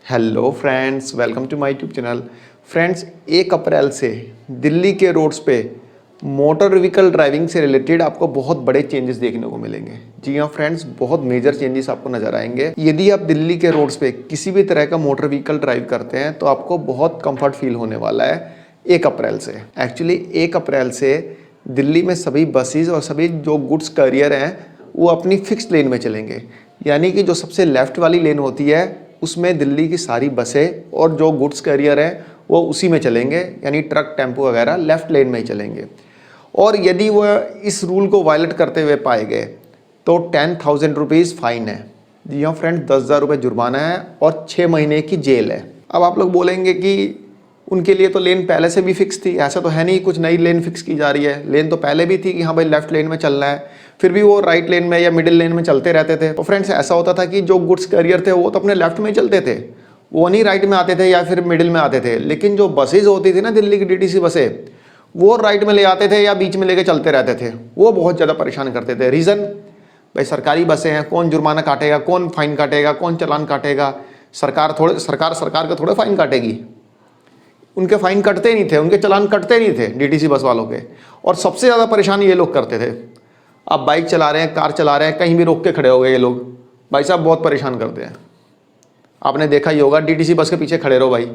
Hello friends, welcome to my YouTube channel. Friends, 1 अप्रैल से दिल्ली के रोड्स पे मोटर व्हीकल ड्राइविंग से रिलेटेड आपको बहुत बड़े चेंजेस देखने को मिलेंगे। जी हाँ फ्रेंड्स, बहुत मेजर चेंजेस आपको नजर आएंगे। यदि आप दिल्ली के रोड्स पे किसी भी तरह का मोटर व्हीकल ड्राइव करते हैं तो आपको बहुत कंफर्ट फील होने वाला है 1 अप्रैल से। एक्चुअली 1 अप्रैल से दिल्ली में सभी बसेज और सभी जो गुड्स कैरियर हैं वो अपनी फिक्स्ड लेन में चलेंगे। यानी कि जो सबसे लेफ्ट वाली लेन होती है उसमें दिल्ली की सारी बसें और जो गुड्स कैरियर हैं वो उसी में चलेंगे, यानी ट्रक टेम्पो वगैरह लेफ्ट लेन में ही चलेंगे। और यदि वह इस रूल को वायलेट करते हुए पाए गए तो 10,000 रुपीज़ फाइन है। जी हाँ फ्रेंड, 10,000 रुपये जुर्माना है और 6 महीने की जेल है। अब आप लोग बोलेंगे कि उनके लिए तो लेन पहले से भी फिक्स थी, ऐसा तो है नहीं कुछ नई लेन फिक्स की जा रही है। लेन तो पहले भी थी कि हाँ भाई लेफ्ट लेन में चलना है, फिर भी वो राइट लेन में या मिडिल लेन में चलते रहते थे। तो फ्रेंड्स, ऐसा होता था कि जो गुड्स कैरियर थे वो तो अपने लेफ्ट में ही चलते थे, वो नहीं राइट में आते थे या फिर मिडिल में आते थे। लेकिन जो बसेज होती थी ना दिल्ली की डीटीसी बसें, वो राइट में ले आते थे या बीच में लेके चलते रहते थे। वो बहुत ज़्यादा परेशान करते थे। रीज़न, भाई सरकारी बसें हैं, कौन जुर्माना काटेगा, कौन फाइन काटेगा, कौन चालान काटेगा? सरकार का थोड़े फाइन काटेगी। उनके फाइन कटते नहीं थे, उनके चालान कटते नहीं थे डीटीसी बस वालों के। और सबसे ज़्यादा परेशान ये लोग करते थे। आप बाइक चला रहे हैं, कार चला रहे हैं, कहीं भी रोक के खड़े हो गए ये लोग, भाई साहब बहुत परेशान करते हैं। आपने देखा ही होगा, डीटीसी बस के पीछे खड़े रहो भाई,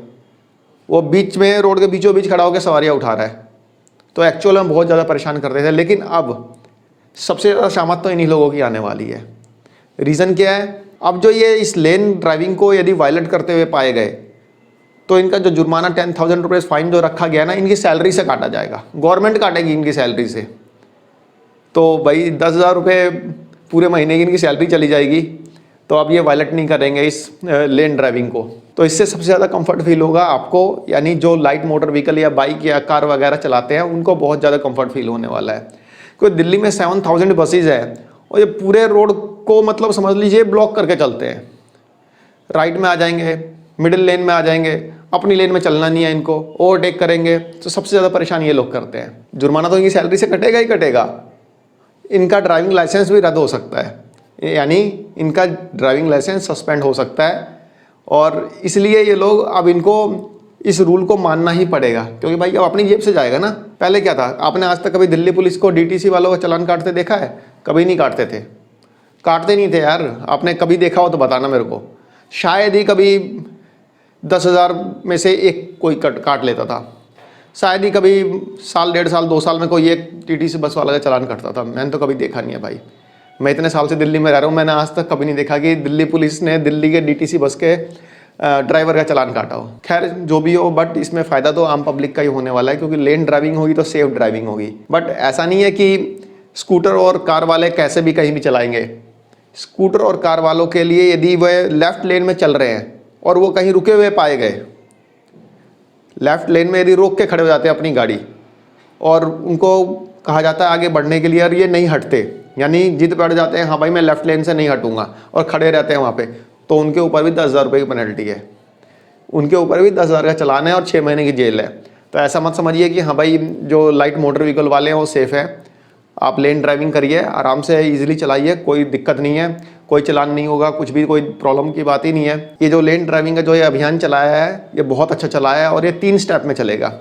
वो बीच में रोड के बीचों बीच खड़ा होकर सवारियाँ उठा रहा है। तो एक्चुअल में बहुत ज़्यादा परेशान करते थे। लेकिन अब सबसे ज़्यादा शामत तो इन्हीं लोगों की आने वाली है। रीज़न क्या है? अब जो ये इस लेन ड्राइविंग को यदि वायलेट करते हुए पाए गए तो इनका जो जुर्माना 10,000 रुपये फाइन जो रखा गया ना, इनकी सैलरी से काटा जाएगा, गवर्नमेंट काटेगी इनकी सैलरी से। तो भाई 10,000 रुपये पूरे महीने की इनकी सैलरी चली जाएगी। तो अब ये वायलेट नहीं करेंगे इस लेन ड्राइविंग को। तो इससे सबसे ज़्यादा कंफर्ट फील होगा आपको, यानी जो लाइट मोटर व्हीकल या बाइक या कार वगैरह चलाते हैं उनको बहुत ज़्यादा कंफर्ट फील होने वाला है। क्योंकि दिल्ली में 7,000 बसेज है और ये पूरे रोड को मतलब समझ लीजिए ब्लॉक करके चलते हैं। राइट में आ जाएंगे, मिडिल लेन में आ जाएंगे, अपनी लेन में चलना नहीं है इनको, ओवरटेक करेंगे। तो सबसे ज़्यादा परेशान ये लोग करते हैं। जुर्माना तो इनकी सैलरी से कटेगा ही कटेगा। इनका ड्राइविंग लाइसेंस भी रद्द हो सकता है, यानी इनका ड्राइविंग लाइसेंस सस्पेंड हो सकता है। और इसलिए ये लोग अब इनको इस रूल को मानना ही पड़ेगा, क्योंकि भाई अब अपनी जेब से जाएगा ना। पहले क्या था, आपने आज तक कभी दिल्ली पुलिस को डीटीसी वालों का चालान काटते देखा है? कभी नहीं काटते थे, काटते नहीं थे यार। आपने कभी देखा हो तो बताना मेरे को। शायद ही कभी 10,000 में से एक कोई काट लेता था। शायद ही कभी साल, 1.5 साल, 2 साल में कोई एक टीटीसी बस वाला का चालान कटता था। मैंने तो कभी देखा नहीं है भाई। मैं इतने साल से दिल्ली में रह रहा हूँ, मैंने आज तक कभी नहीं देखा कि दिल्ली पुलिस ने दिल्ली के डीटीसी बस के ड्राइवर का चालान काटा हो। खैर जो भी हो, बट इसमें फ़ायदा तो आम पब्लिक का ही होने वाला है, क्योंकि लेन ड्राइविंग होगी तो सेफ ड्राइविंग होगी। बट ऐसा नहीं है कि स्कूटर और कार वाले कैसे भी कहीं भी चलाएंगे। स्कूटर और कार वालों के लिए यदि वह लेफ़्ट लेन में चल रहे हैं और वो कहीं रुके हुए पाए गए, लेफ़्ट लेन में यदि रोक के खड़े हो जाते हैं अपनी गाड़ी और उनको कहा जाता है आगे बढ़ने के लिए और ये नहीं हटते, यानी जिद पड़ जाते हैं हाँ भाई मैं लेफ़्ट लेन से नहीं हटूंगा और खड़े रहते हैं वहाँ पे, तो उनके ऊपर भी 10,000 रुपये की पेनल्टी है। उनके ऊपर भी 10,000 का चालान है और 6 महीने की जेल है। तो ऐसा मत समझिए कि हाँ भाई जो लाइट मोटर व्हीकल वाले हैं वो सेफ़ है। आप लेन ड्राइविंग करिए, आराम से ईजिली चलाइए, कोई दिक्कत नहीं है, कोई चालान नहीं होगा, कुछ भी कोई प्रॉब्लम की बात ही नहीं है। ये जो लेन ड्राइविंग का जो ये अभियान चलाया है ये बहुत अच्छा चलाया है और ये 3 स्टेप में चलेगा।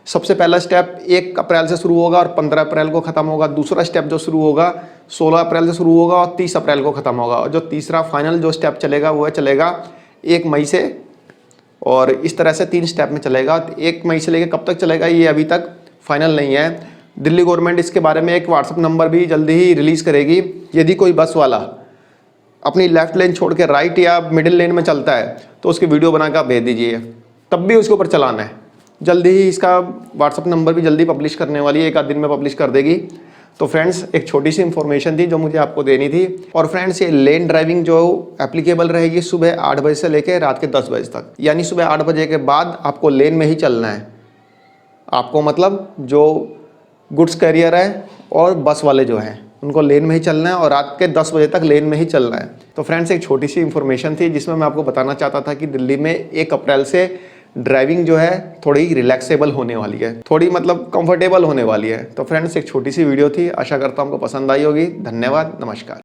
सबसे पहला स्टेप 1 अप्रैल से शुरू होगा और 15 अप्रैल को ख़त्म होगा। दूसरा स्टेप जो शुरू होगा 16 अप्रैल से शुरू होगा और 30 अप्रैल को ख़त्म होगा। और जो तीसरा फाइनल जो स्टेप चलेगा वो चलेगा 1 मई से, और इस तरह से 3 स्टेप में चलेगा। 1 मई से लेकर कब तक चलेगा ये अभी तक फाइनल नहीं है। दिल्ली गवर्नमेंट इसके बारे में एक व्हाट्सएप नंबर भी जल्दी ही रिलीज़ करेगी। यदि कोई बस वाला अपनी लेफ़्ट लेन छोड़ के राइट या मिडिल लेन में चलता है तो उसकी वीडियो बनाकर आप भेज दीजिए, तब भी उसके ऊपर चलाना है। जल्दी ही इसका व्हाट्सएप नंबर भी जल्दी पब्लिश करने वाली है, 1 आध दिन में पब्लिश कर देगी। तो फ्रेंड्स, एक छोटी सी इन्फॉर्मेशन थी जो मुझे आपको देनी थी। और फ्रेंड्स, ये लेन ड्राइविंग जो एप्लीकेबल रहेगी सुबह 8 बजे से लेकर रात के 10 बजे तक, यानी सुबह 8 बजे के बाद आपको लेन में ही चलना है। आपको मतलब जो गुड्स कैरियर है और बस वाले जो हैं उनको लेन में ही चलना है और रात के 10 बजे तक लेन में ही चलना है। तो फ्रेंड्स, एक छोटी सी इन्फॉर्मेशन थी जिसमें मैं आपको बताना चाहता था कि दिल्ली में 1 अप्रैल से ड्राइविंग जो है थोड़ी रिलैक्सेबल होने वाली है, थोड़ी मतलब कंफर्टेबल होने वाली है। तो फ्रेंड्स, एक छोटी सी वीडियो थी, आशा करता हूँ आपको पसंद आई होगी। धन्यवाद, नमस्कार।